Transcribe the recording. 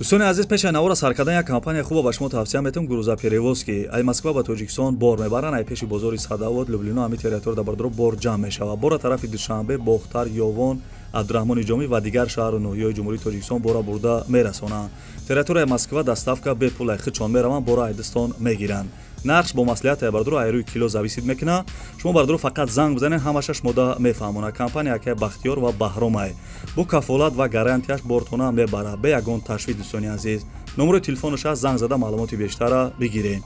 دوستان عزیز پیش نوار سر کردن یک کمپانی خوب با شما توصیه میتونم گروزا پریوز که ای مسکو با تاجیکستان بار میبرن ای پیش بازار صداوت لوبلینا همی تریتور در بردرو بار جمع میشه و بار طرف دوشنبه باختر یوون عبدالرحمن جامی و دیگر شهر و نوحه‌های جمهوری تاجیکستان بارا برده میرسونن. تریتور مسکو دستافکا به پول خچون میروان بارا ایدستان میگیرن. نقش با مصلحت بردرو ایروی کیلو زویسید میکنه. شما بردرو فقط زنگ بزنین همشش مده میفهمونه. کمپانی که بختیار و بهرام بو کفالت و گارانتیش بارتونه میبره. به یگان تشویق دوستان عزیز نمره تلفنش زنگ زده معلومات بیشتر بگیرین.